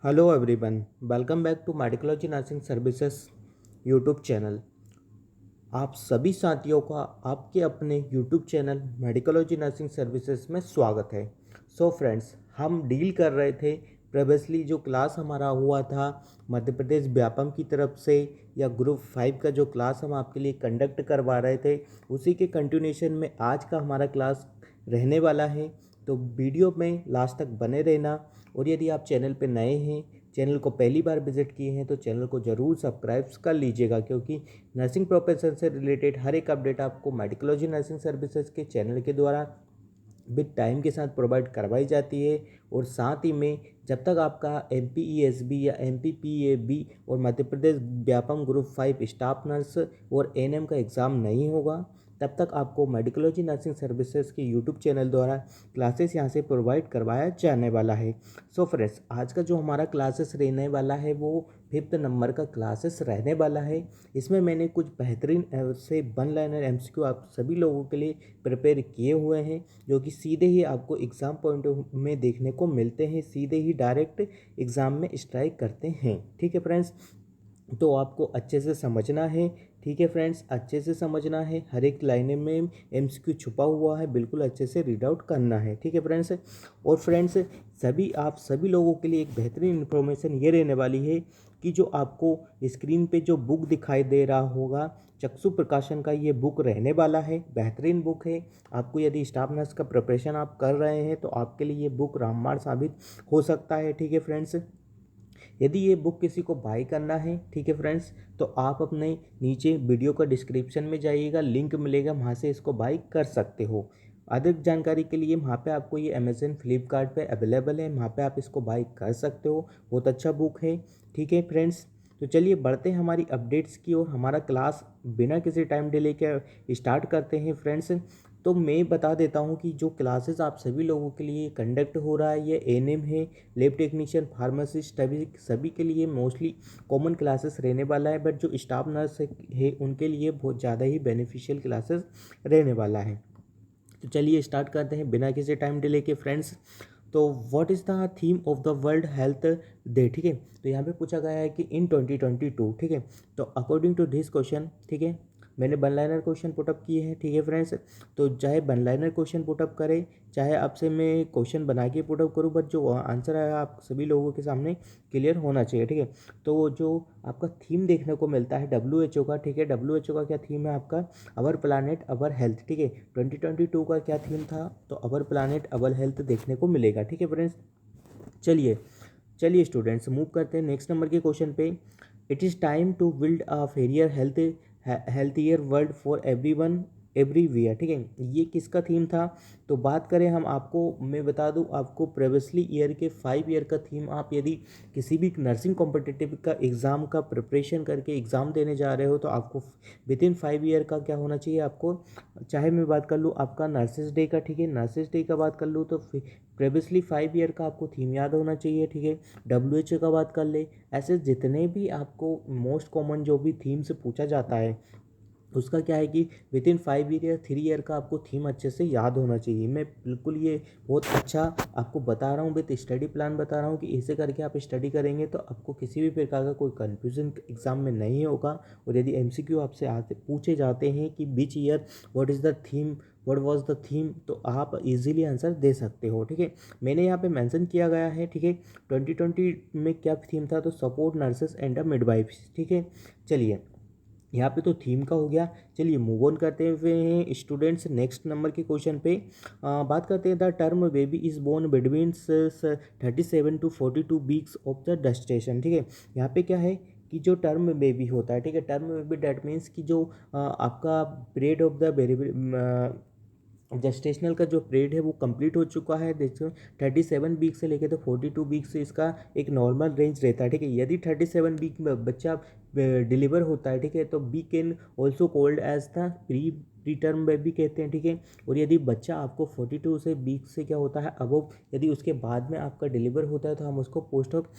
Hello everyone, welcome back to Medicology nursing services YouTube channel. आप सभी साथियों का आपके अपने YouTube channel Medicology nursing services में स्वागत है। सो फ्रेंड्स, हम डील कर रहे थे प्रीवियसली जो क्लास हमारा हुआ था मध्य प्रदेश व्यापम की तरफ से, या ग्रुप 5 का जो क्लास हम आपके लिए कंडक्ट करवा रहे थे, उसी के कंटिन्यूशन में आज का हमारा क्लास रहने वाला है। तो वीडियो में लास्ट तक बने रहना। और यदि आप चैनल पे नए हैं, चैनल को पहली बार विजिट किए हैं, तो चैनल को ज़रूर सब्सक्राइब कर लीजिएगा, क्योंकि नर्सिंग प्रोफेशन से रिलेटेड हर एक अपडेट आपको मेडिकोलॉजी नर्सिंग सर्विसेज के चैनल के द्वारा विद टाइम के साथ प्रोवाइड करवाई जाती है। और साथ ही में जब तक आपका MPESB या MPPAB और Madhya Pradesh Vyapam group 5 staff nurse और एएनएम का एग्ज़ाम नहीं होगा, तब तक आपको मेडिकोलॉजी नर्सिंग सर्विसेज के यूट्यूब चैनल द्वारा क्लासेस यहाँ से प्रोवाइड करवाया जाने वाला है। सो फ्रेंड्स, आज का जो हमारा क्लासेस रहने वाला है वो 5th नंबर का क्लासेस रहने वाला है। इसमें मैंने कुछ बेहतरीन से 1 लाइनर MCQ आप सभी लोगों के लिए प्रिपेयर किए हुए हैं, जो कि सीधे ही आपको एग्ज़ाम पॉइंट में देखने को मिलते हैं, सीधे ही डायरेक्ट एग्ज़ाम में स्ट्राइक करते हैं। ठीक है फ्रेंड्स, तो आपको अच्छे से समझना है। ठीक है फ्रेंड्स, अच्छे से समझना है। हर एक लाइन में MCQ छुपा हुआ है, बिल्कुल अच्छे से रीड आउट करना है। ठीक है फ्रेंड्स। और फ्रेंड्स, आप सभी लोगों के लिए एक बेहतरीन इन्फॉर्मेशन ये रहने वाली है कि जो आपको स्क्रीन पे जो बुक दिखाई दे रहा होगा, चक्षु प्रकाशन का ये बुक रहने वाला है। बेहतरीन बुक है। आपको यदि स्टाफ नर्स का प्रिपरेशन आप कर रहे हैं तो आपके लिए ये बुक रामबाण साबित हो सकता है। ठीक है फ्रेंड्स, यदि ये बुक किसी को बाय करना है, ठीक है फ्रेंड्स, तो आप अपने नीचे वीडियो का डिस्क्रिप्शन में जाइएगा, लिंक मिलेगा, वहाँ से इसको बाय कर सकते हो। अधिक जानकारी के लिए वहाँ पे आपको ये अमेजन फ्लिपकार्ट पे अवेलेबल है, वहाँ पे आप इसको बाय कर सकते हो। बहुत अच्छा बुक है। ठीक है फ्रेंड्स, तो चलिए बढ़ते हैं हमारी अपडेट्स की ओर। हमारा क्लास बिना किसी टाइम डिले के स्टार्ट करते हैं फ्रेंड्स। तो मैं बता देता हूँ कि जो क्लासेस आप सभी लोगों के लिए कंडक्ट हो रहा है, ये एएनएम है, लैब टेक्नीशियन, फार्मासिस्ट, सभी के लिए मोस्टली कॉमन क्लासेस रहने वाला है। बट जो स्टाफ नर्स है उनके लिए बहुत ज़्यादा ही बेनिफिशियल क्लासेस रहने वाला है। तो चलिए स्टार्ट करते हैं बिना किसी टाइम डिले के फ्रेंड्स। तो what is the theme of the world health day. ठीक है, तो यहाँ पे पूछा गया है कि इन 2022, ठीक है, तो अकॉर्डिंग टू दिस क्वेश्चन, ठीक है, मैंने 1 लाइनर क्वेश्चन पुटअप किए हैं। ठीक है फ्रेंड्स, तो चाहे 1 लाइनर क्वेश्चन पुटअप करे, चाहे आपसे मैं क्वेश्चन बना के पुटअप करूँ, बट जो आंसर है आप सभी लोगों के सामने क्लियर होना चाहिए। ठीक है, तो जो आपका थीम देखने को मिलता है WHO का, ठीक है, WHO का क्या थीम है आपका, अवर प्लानट अवर हेल्थ। ठीक है, 2022 का क्या थीम था, तो अवर प्लानट अवर हेल्थ देखने को मिलेगा। ठीक है फ्रेंड्स, चलिए चलिए स्टूडेंट्स मूव करते हैं नेक्स्ट नंबर के क्वेश्चन पे। It is time to build a fairer healthier world for everyone everywhere. ठीक है, ये किसका थीम था, तो बात करें हम, आपको मैं बता दूं, आपको प्रीवियसली ईयर के 5 ईयर का थीम, आप यदि किसी भी नर्सिंग कॉम्पिटिटिव का एग्ज़ाम का प्रिपरेशन करके एग्ज़ाम देने जा रहे हो, तो आपको विद इन 5 ईयर का क्या होना चाहिए आपको, चाहे मैं बात कर लूँ आपका नर्सेज डे का, ठीक है, नर्सेज डे का बात कर लूँ तो प्रीवियसली 5 ईयर का आपको थीम याद होना चाहिए। ठीक है, WHO का बात कर ले, ऐसे जितने भी आपको मोस्ट कॉमन जो भी थीम से पूछा जाता है, उसका क्या है कि विद इन 5 ईयर या 3 ईयर का आपको थीम अच्छे से याद होना चाहिए। मैं बिल्कुल ये बहुत अच्छा आपको बता रहा हूँ, विद स्टडी प्लान बता रहा हूँ कि ऐसे करके आप स्टडी करेंगे तो आपको किसी भी प्रकार का कोई कन्फ्यूजन एग्जाम में नहीं होगा। और यदि MCQ आपसे आते पूछे जाते हैं कि which year what is the theme, what was the theme, तो आप इजीली आंसर दे सकते हो। ठीक है, मैंने यहाँ पे मेंशन किया गया है। ठीक है, 2020 में क्या थीम था, तो support nurses and a midwives. ठीक है, चलिए यहाँ पे तो थीम का हो गया। चलिए मूव ऑन करते हुए हैं स्टूडेंट्स नेक्स्ट नंबर के क्वेश्चन पे। बात करते हैं, the term baby is born between 37 to 42 weeks of the gestation। ठीक है, यहाँ पे क्या है कि जो टर्म बेबी होता है, ठीक है, टर्म बेबी डेट मीन्स कि जो आपका पीरियड ऑफ द जेस्टेशनल का जो पीरियड है वो कंप्लीट हो चुका है। देखो 37 वीक से लेके तो 42 वीक से इसका एक नॉर्मल रेंज रहता है। ठीक है, यदि 37 वीक में बच्चा डिलीवर होता है, ठीक है, तो be can also called as the preterm baby कहते हैं। ठीक है, और यदि बच्चा आपको 42 से वीक से क्या होता है अबव, यदि उसके बाद में आपका डिलीवर होता है, तो हम उसको पोस्ट ऑफ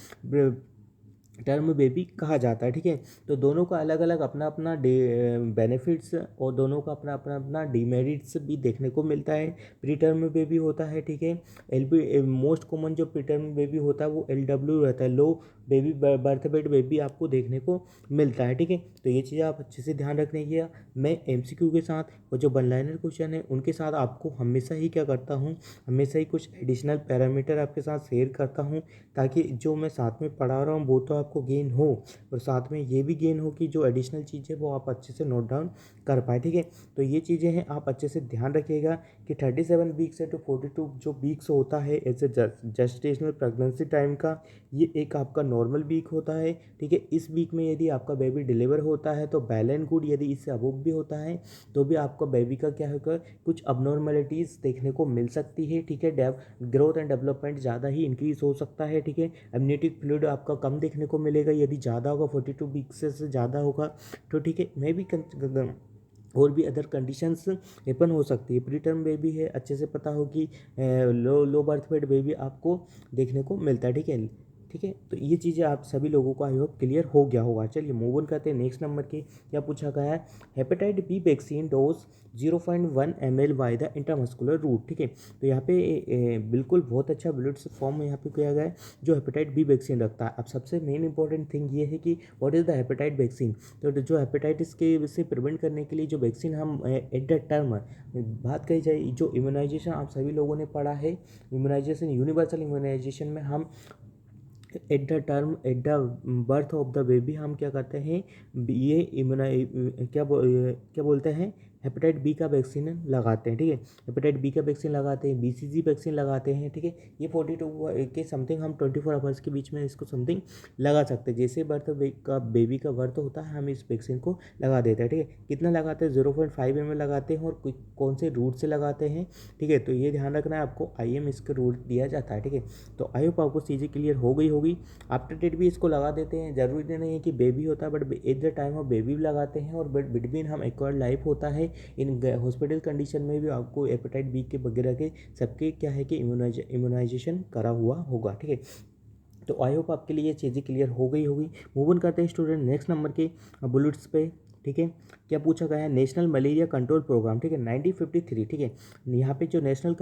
टर्म बेबी कहा जाता है। ठीक है, तो दोनों का अलग अलग अपना अपना बेनिफिट्स और दोनों का अपना अपना अपना डिमेरिट्स भी देखने को मिलता है। प्री टर्म बेबी होता है, ठीक है, एल बी मोस्ट कॉमन जो प्री टर्म बेबी होता है वो LW रहता है, लो बेबी बर्थ वेट बेबी आपको देखने को मिलता है। ठीक है, तो ये चीज़ आप अच्छे से ध्यान रखने की। मैं MCQ के साथ और जो वन लाइनर क्वेश्चन है उनके साथ आपको हमेशा ही क्या करता हूँ, हमेशा ही कुछ एडिशनल पैरामीटर आपके साथ शेयर करता हूँ, ताकि जो मैं साथ में पढ़ा रहा हूँ वो तो आपको गेन हो और साथ में ये भी गेन हो कि जो एडिशनल चीज़ है वो आप अच्छे से नोट डाउन कर पाए। ठीक है, तो ये चीज़ें हैं, आप अच्छे से ध्यान रखिएगा कि 37 वीक से 42 जो वीक्स होता है as a gestational pregnancy time का, ये एक आपका नॉर्मल वीक होता है। ठीक है, इस वीक में यदि आपका बेबी डिलीवर होता है तो वेल एंड गुड, यदि इससे अबव भी होता है तो भी आपका बेबी का क्या होगा, कुछ अबनॉर्मलिटीज़ देखने को मिल सकती है। ठीक है, ग्रोथ एंड डेवलपमेंट ज़्यादा ही इंक्रीज हो सकता है। ठीक है, एमनियोटिक फ्लूइड आपका कम देखने को मिलेगा, यदि ज़्यादा होगा 42 वीक से ज़्यादा होगा तो ठीक है, मैं भी और भी अदर कंडीशंस हेपन हो सकती है। प्री टर्म बेबी है, अच्छे से पता हो कि लो लो बर्थ वेट बेबी आपको देखने को मिलता है। ठीक है, ठीक है, तो ये चीज़ें आप सभी लोगों को आई होप क्लियर हो गया होगा। चलिए मूव ऑन करते हैं नेक्स्ट नंबर के। क्या पूछा गया है, hepatitis B vaccine dose 0.1 ml by the intramuscular route. ठीक है, तो यहाँ पे बिल्कुल बहुत अच्छा बुलेट्स फॉर्म में यहाँ पे किया गया है जो हेपेटाइट बी वैक्सीन रखता है। अब सबसे मेन इंपॉर्टेंट थिंग ये है कि व्हाट इज़ द हेपेटाइट वैक्सीन। तो जो हेपेटाइटिस के से प्रिवेंट करने के लिए जो वैक्सीन हम एट द टर्म बात कही जाए, जो इम्यूनाइजेशन आप सभी लोगों ने पढ़ा है, इम्यूनाइजेशन यूनिवर्सल इम्यूनाइजेशन में हम at the term at the birth of the baby हम क्या करते हैं, ये क्या बोलते हैं, हेपेटाइट बी का वैक्सीन लगाते हैं। ठीक है, हेपेटाइट बी का वैक्सीन लगाते हैं, BCG वैक्सीन लगाते हैं। ठीक है, ये 42 के समथिंग हम 24 आवर्स के बीच में इसको समथिंग लगा सकते हैं। जैसे का बेबी का बर्थ होता है हम इस वैक्सीन को लगा देते हैं। ठीक है, कितना लगाते हैं, 0.5 ml लगाते हैं और कौन से रूट से लगाते हैं। ठीक है, तो ये ध्यान रखना है आपको, IM इसका रूट दिया जाता है। ठीक है, तो आई होप आपको चीज़ें क्लियर हो गई होगी। आफ्टर डेट भी इसको लगा देते हैं, ज़रूरी नहीं है कि बेबी होता है, but at the time of baby भी लगाते हैं और बिटवीन हम एक्वायर्ड लाइफ होता है। इन हॉस्पिटल कंडीशन में भी आपको हेपेटाइट बी के वगैरह के सबके क्या है कि इम्यूनाइजेशन करा हुआ होगा। ठीक है, तो आई होप आपके लिए ये चीज़ें क्लियर हो गई होगी। मूव ऑन करते हैं स्टूडेंट नेक्स्ट नंबर के बुलेट्स पे। ठीक है, क्या पूछा गया है, नेशनल मलेरिया कंट्रोल प्रोग्राम। ठीक है, 1953। ठीक है, यहाँ पे जो नेशनल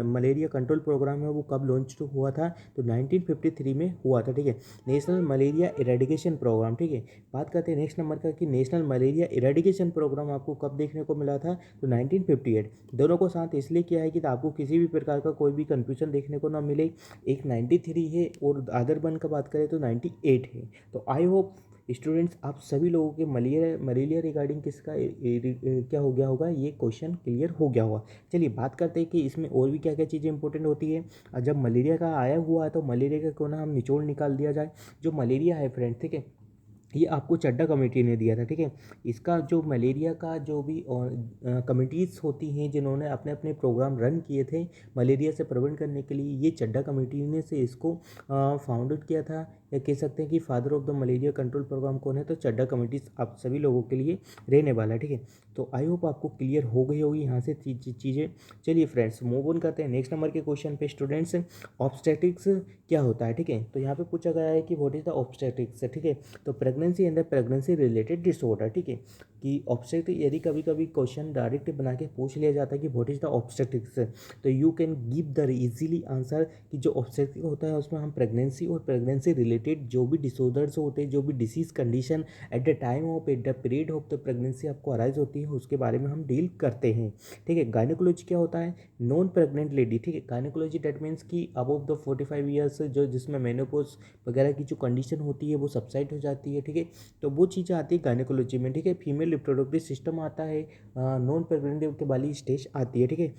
मलेरिया कंट्रोल प्रोग्राम है वो कब लॉन्च हुआ था, तो 1953 में हुआ था। ठीक है, नेशनल मलेरिया इरेडिकेशन प्रोग्राम। ठीक है, बात करते हैं नेक्स्ट नंबर का कि नेशनल मलेरिया इरेडिकेशन प्रोग्राम आपको कब देखने को मिला था, तो 1958। दोनों को साथ इसलिए किया है कि आपको किसी भी प्रकार का कोई भी कंफ्यूजन देखने को ना मिले। एक 93 है और अदर वन का बात करें तो 98 है। तो आई होप स्टूडेंट्स आप सभी लोगों के मलेरिया रिगार्डिंग किसका क्या हो गया होगा, ये क्वेश्चन क्लियर हो गया होगा। चलिए बात करते हैं कि इसमें और भी क्या क्या चीज़ें इंपॉर्टेंट होती है। जब मलेरिया का आया हुआ है तो मलेरिया का क्यों ना हम निचोड़ निकाल दिया जाए। जो मलेरिया है फ्रेंड, ठीक है, ये आपको चड्डा कमेटी ने दिया था। ठीक है, इसका जो मलेरिया का जो भी कमिटीज़ होती हैं जिन्होंने अपने अपने प्रोग्राम रन किए थे मलेरिया से प्रिवेंट करने के लिए, ये चड्डा कमेटी ने से इसको फाउंडेड किया था, या कह सकते हैं कि father of the malaria control programme कौन है, तो चड्डा कमेटी आप सभी लोगों के लिए रहने वाला है। ठीक है, तो आई होप आपको क्लियर हो गई होगी यहाँ से चीज़ें। चलिए फ्रेंड्स मूव ऑन करते हैं नेक्स्ट नंबर के क्वेश्चन पे स्टूडेंट्स। ऑब्स्टेटिक्स क्या होता है, ठीक है, तो यहाँ पे पूछा गया है कि व्हाट इज द ऑब्स्टेटिक्स। ठीक है, तो pregnancy and the pregnancy related disorder. ठीक है, कि ऑब्स्टेटिक यदि कभी कभी क्वेश्चन डायरेक्ट बना के पूछ लिया जाता है कि व्हाट इज द ऑब्स्टेटिक्स, तो you can give the easily answer कि जो ऑब्स्टेटिक होता है उसमें हम प्रेगनेंसी और प्रेगनेंसी रिलेटेड जो भी डिसऑर्डर्स होते हैं, जो भी disease condition at the time of at the period of the pregnancy आपको अराइज होती है, उसके बारे में हम डील करते हैं। ठीक है, गायनेकोलॉजी क्या होता है, नॉन प्रेग्नेंट लेडी। ठीक है, गायनेकोलॉजी डेट मीन्स कि अबव द 45 ईयर्स जो जिसमें मेनोपॉज वगैरह की जो कंडीशन होती है वो सबसाइड हो जाती है। ठीक है, तो वो चीज़ें आती है गायनेकोलॉजी में। ठीक है, फीमेल रिप्रोडक्टिव सिस्टम आता है, नॉन प्रेग्नेंट के वाली स्टेज आती है। ठीक है,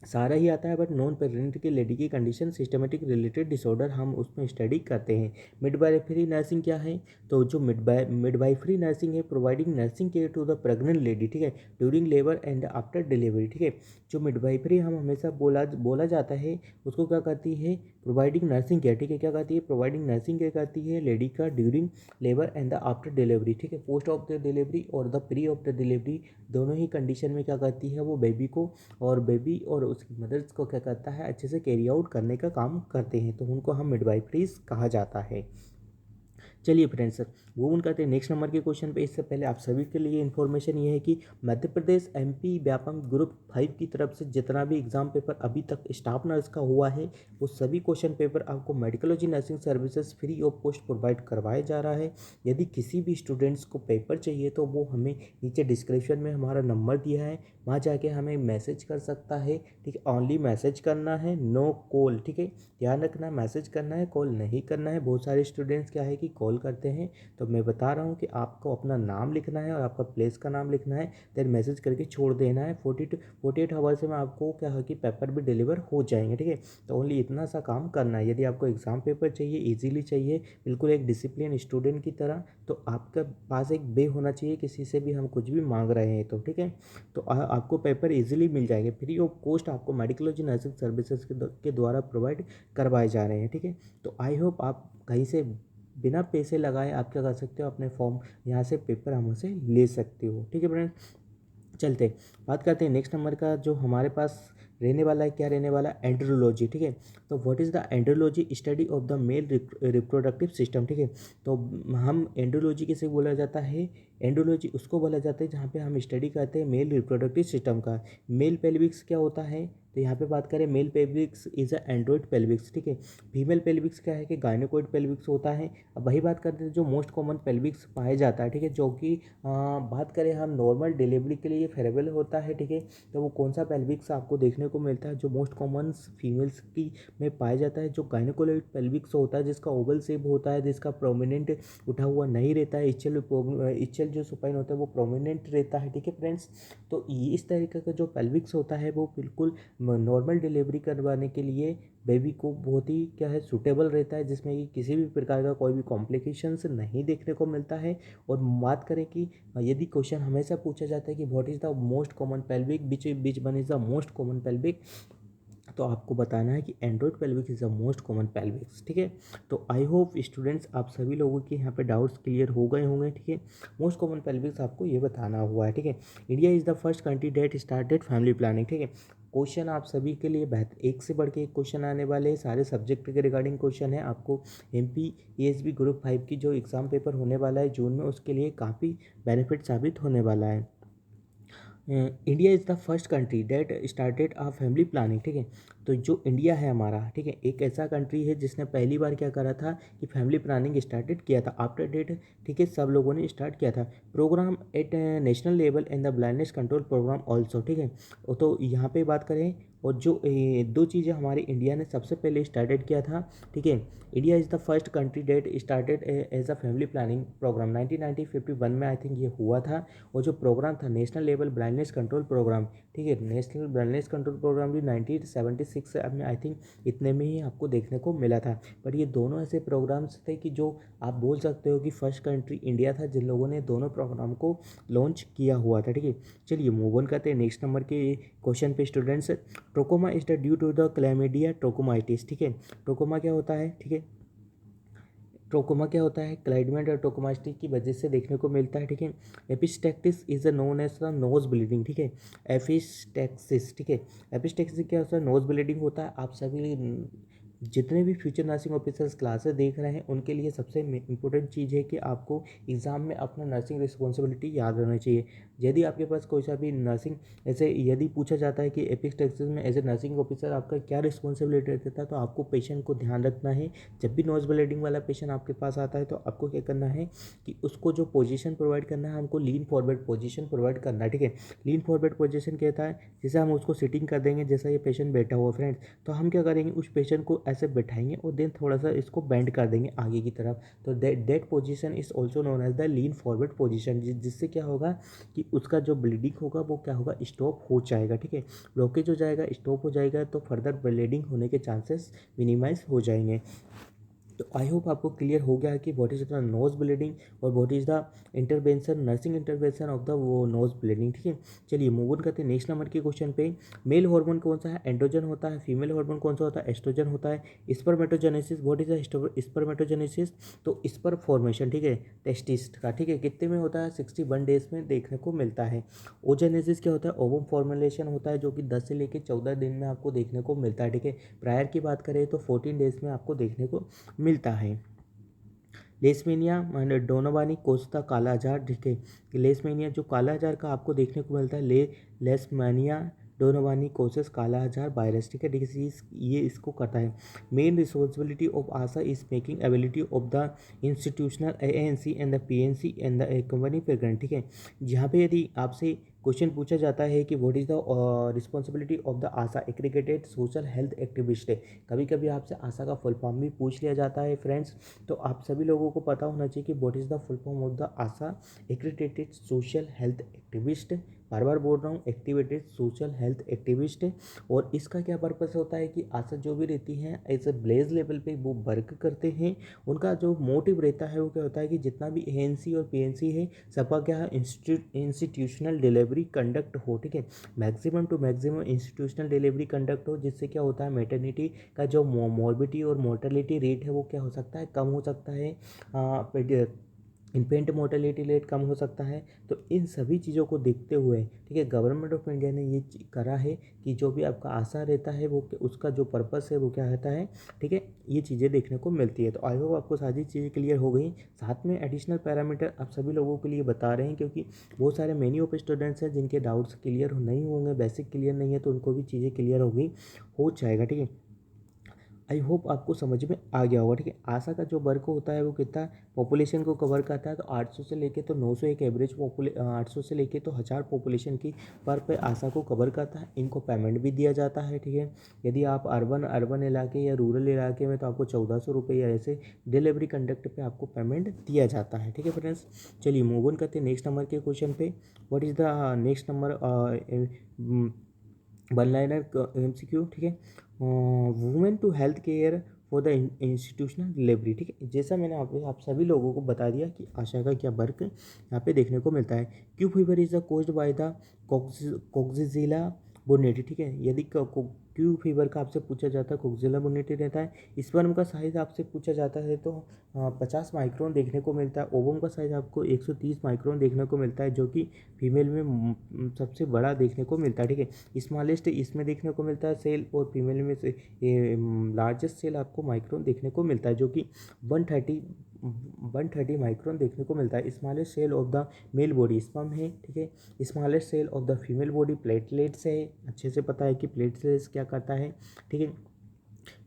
सारा ही आता है, बट नॉन प्रेग्नेंट की लेडी की कंडीशन सिस्टमेटिक रिलेटेड डिसऑर्डर हम उसमें स्टडी करते हैं। मिडवाइफरी नर्सिंग क्या है, तो जो मिडवाइफरी नर्सिंग है, providing nursing care to the pregnant lady. ठीक है, during labour and after delivery. ठीक है, जो मिडवाइफरी हम हमेशा बोला जाता है उसको क्या करती है, प्रोवाइडिंग नर्सिंग केयर। ठीक है, क्या करती है, प्रोवाइडिंग नर्सिंग केयर करती है लेडी का during labour and the after delivery. ठीक है, पोस्ट ऑफ द डिलीवरी और the pre of the delivery दोनों ही कंडीशन में क्या करती है, वो बेबी को और बेबी और उसकी मदर्स को क्या करता है, अच्छे से कैरी आउट करने का काम करते हैं, तो उनको हम मिडवाइफरीज कहा जाता है। चलिए फ्रेंड्स, वो उन करते हैं नेक्स्ट नंबर के क्वेश्चन पे। इससे पहले आप सभी के लिए इन्फॉर्मेशन ये है कि मध्य प्रदेश एमपी व्यापम ग्रुप 5 की तरफ से जितना भी एग्जाम पेपर अभी तक स्टाफ नर्स का हुआ है, वो सभी क्वेश्चन पेपर आपको Medicology nursing services free of cost provide करवाया जा रहा है। यदि किसी भी स्टूडेंट्स को पेपर चाहिए तो वो हमें नीचे डिस्क्रिप्शन में हमारा नंबर दिया है, वहाँ जाके हमें मैसेज कर सकता है। ठीक है, ओनली मैसेज करना है, नो कॉल। ठीक है, ध्यान रखना, मैसेज करना है, कॉल नहीं करना है। बहुत सारे स्टूडेंट्स क्या है कि कॉल करते हैं, तो मैं बता रहा हूँ कि आपको अपना नाम लिखना है और आपका प्लेस का नाम लिखना है, देन मैसेज करके छोड़ देना है। 48 आवर्स में आपको क्या है कि पेपर भी डिलीवर हो जाएंगे। ठीक है, तो ओनली इतना सा काम करना है। यदि आपको एग्ज़ाम पेपर चाहिए, ईजिली चाहिए, बिल्कुल एक डिसिप्लिन स्टूडेंट की तरह, तो आपके पास एक वे होना चाहिए, किसी से भी हम कुछ भी मांग रहे हैं तो। ठीक है, तो आपको पेपर इजीली मिल जाएंगे, फ्री ऑफ कॉस्ट आपको मेडिकोलॉजी नर्सिंग सर्विसेज के द्वारा प्रोवाइड करवाए जा रहे हैं। ठीक है, तो आई होप आप कहीं से बिना पैसे लगाए आप क्या कर सकते हो, अपने फॉर्म यहाँ से पेपर हमसे ले सकते हो। ठीक है फ्रेंड्स, चलते बात करते हैं नेक्स्ट नंबर का, जो हमारे पास रहने वाला है, क्या रहने वाला है, एंड्रोलॉजी। ठीक है, तो what is the andrology, study of the mail reproductive system. ठीक है, तो हम एंड्रोलॉजी किसे बोला जाता है, एंड्रोलॉजी उसको बोला जाता है जहाँ पे हम स्टडी करते हैं मेल रिप्रोडक्टिव सिस्टम का। मेल पेल्विक्स क्या होता है, तो यहाँ पे बात करें male pelvis is a android pelvis. ठीक है, फीमेल पेल्विक्स क्या है कि गायनेकोइड पेल्विक्स होता है। अब वही बात करते हैं जो मोस्ट कॉमन पेल्विक्स पाया जाता है। ठीक है, जो कि बात करें हम नॉर्मल डिलीवरी के लिए फेरेबल होता है। ठीक है, तो वो कौन सा पेल्विक्स आपको देखने को मिलता है, जो मोस्ट कॉमन फीमेल्स की में पाया जाता है, जो गायनेकोइड पेल्विक्स होता है, जिसका ओवल शेप होता है, जिसका प्रोमिनेंट उठा हुआ नहीं रहता है, इचल जो सुपाइन होता है वो प्रोमिनेंट रहता है। ठीक है फ्रेंड्स, तो ये इस तरीके का जो पेल्विक्स होता है वो बिल्कुल नॉर्मल डिलीवरी करवाने के लिए बेबी को बहुत ही क्या है सूटेबल रहता है, जिसमें कि किसी भी प्रकार का कोई भी कॉम्प्लिकेशंस नहीं देखने को मिलता है। और बात करें कि यदि क्वेश्चन हमेशा पूछा जाता है कि what is the most common pelvic, which one is the most common pelvic, तो आपको बताना है कि Android pelvic is the most common पेल्विक्स। ठीक है, तो आई होप स्टूडेंट्स आप सभी लोगों के यहाँ पे डाउट्स क्लियर हो गए होंगे। ठीक है, मोस्ट कॉमन पेल्विक्स आपको ये बताना हुआ है। ठीक है, India is the first country that started family planning. ठीक है, क्वेश्चन आप सभी के लिए बेहतर एक से बढ़ के एक क्वेश्चन आने वाले हैं, सारे सब्जेक्ट के रिगार्डिंग क्वेश्चन है। आपको एमपी एएसबी ग्रुप 5 की जो एग्ज़ाम पेपर होने वाला है जून में, उसके लिए काफ़ी बेनिफिट साबित होने वाला है। India is the first country that started a family planning. ठीक है, तो जो इंडिया है हमारा, ठीक है, एक ऐसा कंट्री है जिसने पहली बार क्या करा था कि फैमिली प्लानिंग स्टार्टेड किया था आफ्टर डेट। ठीक है, सब लोगों ने स्टार्ट किया था programme at national level in the blindness control programme also. ठीक है, तो यहाँ पे बात करें, और जो दो चीज़ें हमारी इंडिया ने सबसे पहले स्टार्टेड किया था। ठीक है, India is the first country that started as a family planning programme 1951 में आई थिंक ये हुआ था। और जो प्रोग्राम था national level blindness control programme, ठीक है, नेशनल ब्लाइंडनेस कंट्रोल प्रोग्राम भी 1976 में आई थिंक इतने में ही आपको देखने को मिला था। पर ये दोनों ऐसे प्रोग्राम्स थे कि जो आप बोल सकते हो कि फर्स्ट कंट्री इंडिया था जिन लोगों ने दोनों प्रोग्राम को लॉन्च किया हुआ था। ठीक है, चलिए मूव ऑन करते हैं नेक्स्ट नंबर के क्वेश्चन पे students. Trachoma is the due to the chlamydia trachomatis. ठीक है, ट्रोकोमा क्या होता है, ठीक है, ट्रोकोमा क्या होता है, क्लाइडमेट और ट्रोकोमास्टिक की वजह से देखने को मिलता है। ठीक है, epistaxis is a known as the nose bleeding. ठीक है, एपिस्टेक्सिस। ठीक है, एपिस्टेक्सिस क्या होता है, नोज ब्लीडिंग होता है। आप सभी जितने भी फ्यूचर नर्सिंग ऑफिसर्स क्लासेस देख रहे हैं उनके लिए सबसे इंपॉर्टेंट चीज़ है कि आपको एग्ज़ाम में अपना नर्सिंग रिस्पॉन्सिबिलिटी याद रहनी चाहिए। यदि आपके पास कोई सा भी नर्सिंग ऐसे यदि पूछा जाता है कि एपिस्टेक्सिस में एज ए नर्सिंग ऑफिसर आपका क्या रिस्पॉन्सिबिलिटी रहता है, तो आपको पेशेंट को ध्यान रखना है। जब भी नोज ब्लीडिंग वाला पेशेंट आपके पास आता है तो आपको क्या करना है कि उसको जो पोजीशन प्रोवाइड करना है, हमको लीन फॉरवर्ड पोजीशन प्रोवाइड करना है। ठीक है, लीन फॉरवर्ड पोजीशन कहता है जैसे हम उसको सिटिंग कर देंगे, जैसा ये पेशेंट बैठा हुआ फ्रेंड्स, तो हम क्या करेंगे उस पेशेंट को ऐसे बैठाएंगे और देन थोड़ा सा इसको बेंड कर देंगे आगे की तरफ। तो that position is also known as the lean forward position, जिससे क्या होगा कि उसका जो ब्लीडिंग होगा वो क्या होगा, स्टॉप हो जाएगा। ठीक है, ब्लॉकेज हो जाएगा, स्टॉप हो जाएगा, तो फर्दर ब्लीडिंग होने के चांसेस मिनिमाइज हो जाएंगे। तो आई होप आपको क्लियर हो गया है कि what is the nose bleeding और what is the intervention, nursing intervention of the वो नोज ब्लीडिंग। ठीक है, चलिए मूव ऑन करते हैं नेक्स्ट नंबर के क्वेश्चन पे। मेल हार्मोन कौन सा है, एंड्रोजन होता है। फीमेल हार्मोन कौन सा होता है, एस्ट्रोजन होता है। Spermatogenesis, what is the spermatogenesis, तो स्पर्म फॉर्मेशन, ठीक है, टेस्टिस का, ठीक है, कितने में होता है, 61 डेज में देखने को मिलता है। ओजेनेसिस क्या होता है, ओवम फॉर्मुलेशन होता है, जो कि 10 से लेकर 14 दिन में आपको देखने को मिलता है। ठीक है, प्रायर की बात करें तो 14 डेज में आपको देखने को मिलता है। लेशमेनिया डोनोवानी कोस्टा कालाजार, ठीक है। लेशमेनिया जो कालाजार का आपको देखने को मिलता है, लेशमेनिया डोनोवानी कोसेस कालाजार वायरस, ठीक है, डिसीज ये इसको करता है। Main responsibility of Asha is making ability of the institutional ANC and the PNC and the company pregnant, ठीक है। जहाँ पे यदि आपसे क्वेश्चन पूछा जाता है कि what is the responsibility of the ASHA aggregated social health activist, कभी कभी आपसे आशा का फुल फॉर्म भी पूछ लिया जाता है फ्रेंड्स। तो आप सभी लोगों को पता होना चाहिए कि what is the full form of the ASHA aggregated social health activist. बार बार बोल रहा हूँ, एक्टिवेटेड सोशल हेल्थ एक्टिविस्ट। और इसका क्या पर्पस होता है कि आशा जो भी रहती हैं एज ए विलेज लेवल पे वो वर्क करते हैं। उनका जो मोटिव रहता है वो क्या होता है कि जितना भी एएनसी और पीएनसी है सबका क्या है, इंस्टीट्यूशनल डिलीवरी कंडक्ट हो, ठीक है। Maximum to maximum institutional delivery conduct हो, जिससे क्या होता है मैटरनिटी का जो मॉर्बिडिटी और मोर्टेलिटी रेट है वो क्या हो सकता है, कम हो सकता है। इन्फेंट मोर्टेलिटी रेट कम हो सकता है। तो इन सभी चीज़ों को देखते हुए, ठीक है, गवर्नमेंट ऑफ इंडिया ने ये करा है कि जो भी आपका आशा रहता है वो उसका जो पर्पस है वो क्या रहता है, ठीक है, ये चीज़ें देखने को मिलती है। तो आई होप आपको सारी चीज़ें क्लियर हो गई। साथ में एडिशनल पैरामीटर आप सभी लोगों के लिए बता रहे हैं, क्योंकि बहुत सारे मेनी ऑफ स्टूडेंट्स हैं जिनके डाउट्स क्लियर नहीं होंगे, बेसिक क्लियर नहीं है, तो उनको भी चीज़ें क्लियर होगी, हो जाएगा, ठीक है। आई होप आपको समझ में आ गया होगा, ठीक है। आशा का जो वर्क होता है वो कितना पॉपुलेशन को कवर करता है, तो 800 से लेके तो 900 एक एवरेज 800 से लेके तो 1000 पॉपुलेशन की पर पे आशा को कवर करता है। इनको पेमेंट भी दिया जाता है, ठीक है। यदि आप अर्बन इलाके या रूरल इलाके में तो आपको 1400 रुपये या ऐसे डिलीवरी कंडक्ट पे आपको पेमेंट दिया जाता है, ठीक है फ्रेंड्स। चलिए मूव ऑन करते हैं नेक्स्ट नंबर के क्वेश्चन पे। What is the next number, one liner MCQ, ठीक है। Women to health care for the institutional delivery, ठीक है। जैसा मैंने आप सभी लोगों को बता दिया कि आशा का क्या वर्क यहाँ पे देखने को मिलता है। Q fever is the caused by the coxiella burnetii, ठीक है। यदि क्यू फीवर का आपसे पूछा जाता है, कोक्सिजिला बोनेटी रहता है। स्पर्म का साइज आपसे पूछा जाता है तो 50 माइक्रोन देखने को मिलता है। ओवम का साइज आपको 130 माइक्रोन देखने को मिलता है, जो कि फीमेल में सबसे बड़ा देखने को मिलता है, ठीक है। स्मॉलेस्ट इसमें देखने को मिलता है सेल, और फीमेल में से लार्जेस्ट सेल आपको माइक्रोन देखने को मिलता है, जो कि 130 माइक्रोन देखने को मिलता है। Smallest cell of the male body sperm है, ठीक है। Smallest cell of the female body platelets है। अच्छे से पता है कि प्लेटलेट्स क्या करता है, ठीक है,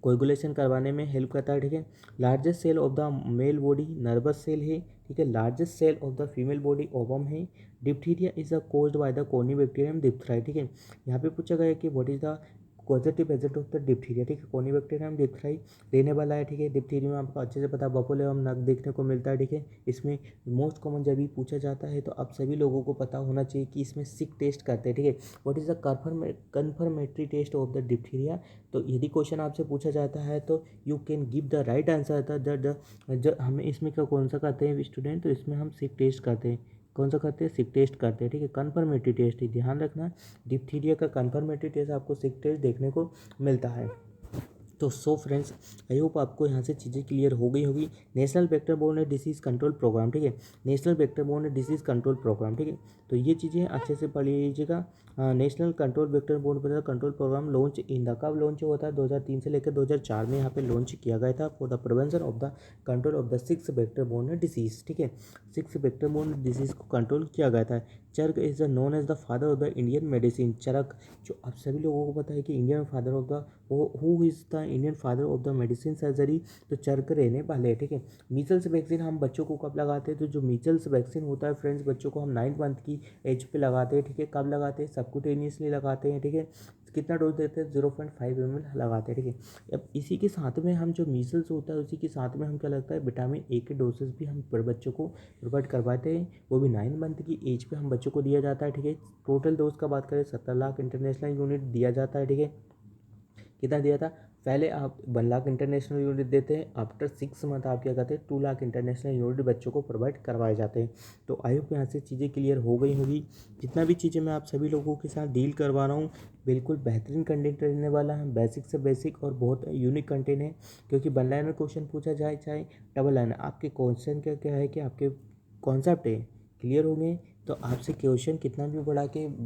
कोएगुलेशन करवाने में हेल्प करता है, ठीक है। Largest cell of the male body nervous cell है, ठीक है। Largest cell of the female body ovum है। Diphtheria is the caused by the corynebacterium diphtheriae, ठीक है। यहाँ पे पूछा गया है कि what is the positive agent of the diphtheria, ठीक है। कोनिबैक्टीरियम डिप्थराई रहने वाला है, ठीक है। डिप्थीरिया में आपको अच्छे से पता है बफुल एवं नग देखने को मिलता है, ठीक है। इसमें मोस्ट कॉमन जब भी पूछा जाता है तो आप सभी लोगों को पता होना चाहिए कि इसमें सिक टेस्ट करते हैं, ठीक है। What is the confirmatory test of the diphtheria. तो यदि क्वेश्चन आपसे पूछा जाता है तो you can give the right answer. The हमें इसमें क्या कौन सा करते हैं स्टूडेंट, तो इसमें हम सिक टेस्ट करते हैं। कौन सा करते हैं, सिक टेस्ट करते हैं, ठीक है। कन्फर्मेटरी टेस्ट, ध्यान रखना, डिप्थीरिया का कन्फर्मेटरी टेस्ट आपको सिक टेस्ट देखने को मिलता है। तो सो फ्रेंड्स, आई होप आपको यहाँ से चीज़ें क्लियर हो गई होगी। National vector borne disease control programme, ठीक है। National vector borne disease control programme, ठीक है। तो ये चीज़ें अच्छे से पढ़ लीजिएगा। National control vector borne control programme launch in the कब लॉन्च हुआ था, 2003 से लेकर 2004 में यहाँ पे लॉन्च किया गया था for the prevention of the control of the 6 vector borne disease, ठीक है। 6 वेक्टर बोर्न डिसीज़ को कंट्रोल किया गया था। Charak is known as the father of the Indian medicine. Charak जो आप सभी लोगों को पता है कि Indian father of the who is the Indian father of the medicine surgery, तो चरक रहने वाले हैं, ठीक है। मीजल्स वैक्सीन हम बच्चों को कब लगाते हैं, तो जो मीजल्स वैक्सीन होता है फ्रेंड्स बच्चों को हम 9 मंथ की एज पे लगाते हैं, ठीक है। कब लगाते हैं, सबक्यूटेनियसली लगाते हैं, ठीक है। कितना डोज देते हैं, 0.5 ml लगाते हैं, ठीक है। अब इसी के साथ में हम जो मीजल्स होता है उसी के साथ में हम क्या लगता है विटामिन ए के डोसेज भी हम बच्चों को प्रोवाइड करवाते हैं, वो भी 9 मंथ की एज पे हम बच्चों को दिया जाता है, ठीक है। टोटल डोज का बात करें 17 लाख इंटरनेशनल यूनिट दिया जाता है, ठीक है। कितना दिया था, पहले आप 1 लाख इंटरनेशनल यूनिट देते हैं, आफ्टर 6 मंथ आप क्या करते हैं 2 लाख इंटरनेशनल यूनिट बच्चों को प्रोवाइड करवाए जाते हैं। तो आई होप यहाँ से चीज़ें क्लियर हो गई होगी। जितना भी चीज़ें मैं आप सभी लोगों के साथ डील करवा रहा हूँ बिल्कुल बेहतरीन कंटेंट रहने वाला है, बेसिक से बेसिक और बहुत यूनिक कंटेंट है। क्योंकि वन लाइनर क्वेश्चन पूछा जाए चाहे डबल लाइनर, आपके क्वेश्चन क्या क्या है कि आपके कॉन्सेप्ट है क्लियर हो गए तो आपसे क्वेश्चन कितना भी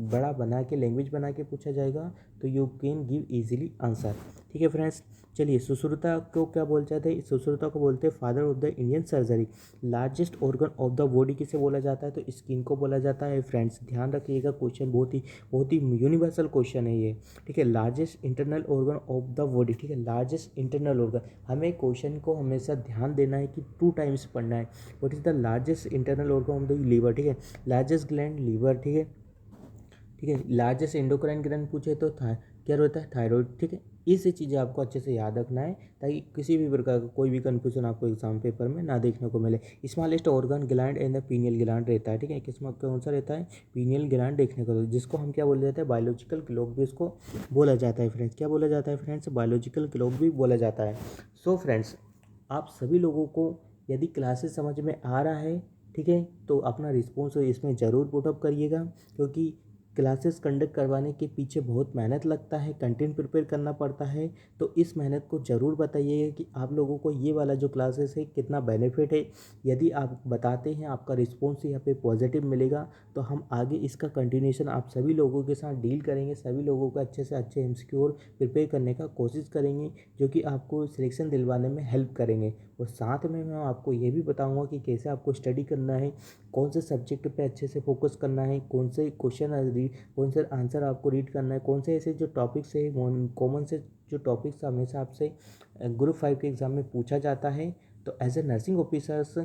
बड़ा बना के लैंग्वेज बना के पूछा जाएगा तो you can give easily answer. ठीक है फ्रेंड्स, चलिए सुश्रुता को क्या बोल जाते हैं, सुश्रुता को बोलते हैं father of the Indian surgery. Largest organ of the body किसे बोला जाता है, तो स्किन को बोला जाता है। फ्रेंड्स ध्यान रखिएगा, क्वेश्चन बहुत ही यूनिवर्सल क्वेश्चन है ये। ठीक है, largest internal organ of the body. ठीक है, लार्जेस्ट इंटरनल ऑर्गन, हमें क्वेश्चन को हमेशा ध्यान देना है कि 2 टाइम्स पढ़ना है। What is the largest internal organ of the liver. ठीक है, लार्जेस्ट ग्लैंड लीवर। ठीक है, ठीक है, लार्जेस्ट एंडोक्राइन ग्लैंड पूछे तो क्या रहता है, थायराइड। ठीक है, ये से चीज़ें आपको अच्छे से याद रखना है ताकि किसी भी प्रकार का कोई भी कन्फ्यूजन आपको एग्जाम पेपर में ना देखने को मिले। Smallest organ gland and the pineal gland रहता है। ठीक है, किस कौन सा रहता है, पीनियल ग्लैंड देखने को, जिसको हम क्या बोल जाते हैं, बायोलॉजिकल क्लॉक भी उसको बोला जाता है। फ्रेंड्स क्या बोला जाता है, फ्रेंड्स बायोलॉजिकल क्लॉक भी बोला जाता है। सो फ्रेंड्स, आप सभी लोगों को यदि क्लासेस समझ में आ रहा है, ठीक है, तो अपना रिस्पॉन्स इसमें ज़रूर पुटअप करिएगा, क्योंकि क्लासेस कंडक्ट करवाने के पीछे बहुत मेहनत लगता है, कंटेंट प्रिपेयर करना पड़ता है। तो इस मेहनत को ज़रूर बताइएगा कि आप लोगों को ये वाला जो क्लासेस है कितना बेनिफिट है। यदि आप बताते हैं, आपका रिस्पॉन्स यहाँ पे पॉजिटिव मिलेगा, तो हम आगे इसका कंटिन्यूशन आप सभी लोगों के साथ डील करेंगे, सभी लोगों को अच्छे से अच्छे MCQ और प्रिपेयर करने का कोशिश करेंगे, जो कि आपको सिलेक्शन दिलवाने में हेल्प करेंगे। और साथ में मैं आपको ये भी बताऊँगा कि कैसे आपको स्टडी करना है, कौन से सब्जेक्ट पे अच्छे से फोकस करना है, कौन से क्वेश्चन कौन से आंसर आपको रीड करना है, कौन से ऐसे जो टॉपिक्स है कॉमन से जो टॉपिक्स हमेशा आपसे ग्रुप 5 के एग्ज़ाम में पूछा जाता है। तो एज ए नर्सिंग ऑफिसर्स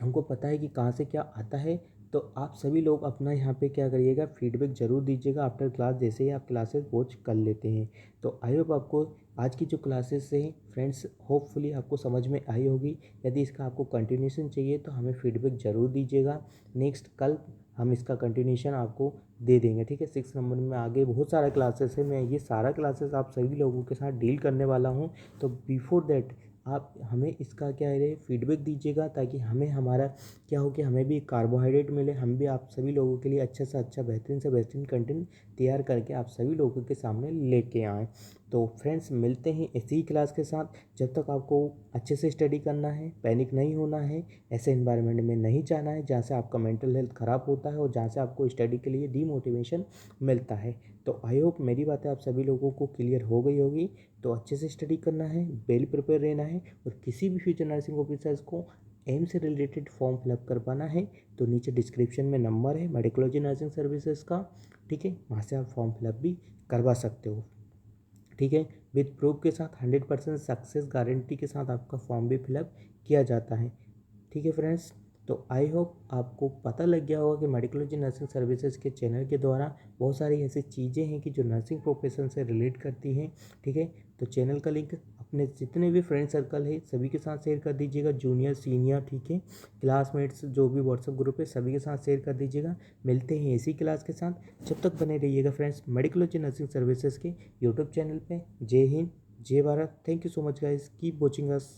हमको पता है कि कहाँ से क्या आता है। तो आप सभी लोग अपना यहाँ पे क्या करिएगा, फीडबैक ज़रूर दीजिएगा आफ्टर क्लास, जैसे ही आप क्लासेस वॉच कर लेते हैं। तो आई होप आपको आज की जो क्लासेस हैं फ्रेंड्स, होपफुली आपको समझ में आई होगी। यदि इसका आपको कंटिन्यूशन चाहिए तो हमें फीडबैक ज़रूर दीजिएगा। नेक्स्ट कल हम इसका कंटिन्यूशन आपको दे देंगे। ठीक है, 6 नंबर में आगे बहुत सारा क्लासेस है, मैं ये सारा क्लासेस आप सभी लोगों के साथ डील करने वाला हूँ। तो बिफोर दैट आप हमें इसका क्या है फीडबैक दीजिएगा, ताकि हमें हमारा क्या हो कि हमें भी कार्बोहाइड्रेट मिले, हम भी आप सभी लोगों के लिए अच्छा से अच्छा बेहतरीन से बेहतरीन कंटेंट तैयार करके आप सभी लोगों के सामने लेके आएँ। तो फ्रेंड्स मिलते हैं इसी क्लास के साथ। जब तक आपको अच्छे से स्टडी करना है, पैनिक नहीं होना है, ऐसे इन्वायरमेंट में नहीं जाना है जहाँ से आपका मेंटल हेल्थ ख़राब होता है और जहाँ से आपको स्टडी के लिए डीमोटिवेशन मिलता है। तो आई होप मेरी बातें आप सभी लोगों को क्लियर हो गई होगी। तो अच्छे से स्टडी करना है, वेल प्रिपेयर रहना है, और किसी भी फ्यूचर नर्सिंग ऑफिसर्स को एम से रिलेटेड फॉर्म फिलअप करवाना है तो नीचे डिस्क्रिप्शन में नंबर है मेडिकोलॉजी नर्सिंग सर्विसेज का। ठीक है, वहाँ से आप फॉर्म फिलअप भी करवा सकते हो। ठीक है, विद प्रूफ के साथ 100% सक्सेस गारंटी के साथ आपका फॉर्म भी फिलअप किया जाता है। ठीक है फ्रेंड्स, तो आई होप आपको पता लग गया होगा कि मेडिकोलॉजी नर्सिंग सर्विसेज के चैनल के द्वारा बहुत सारी ऐसी चीज़ें हैं कि जो नर्सिंग प्रोफेशन से रिलेट करती हैं। ठीक है, तो चैनल का लिंक अपने जितने भी फ्रेंड सर्कल है सभी के साथ शेयर कर दीजिएगा, जूनियर सीनियर, ठीक है, क्लासमेट्स जो भी व्हाट्सएप ग्रुप है सभी के साथ शेयर कर दीजिएगा। मिलते हैं इसी क्लास के साथ, जब तक बने रहिएगा फ्रेंड्स मेडिकोलॉजी नर्सिंग सर्विसेज के यूट्यूब चैनल पे। जय हिंद, जय Bharat, thank you so much guys, keep watching us.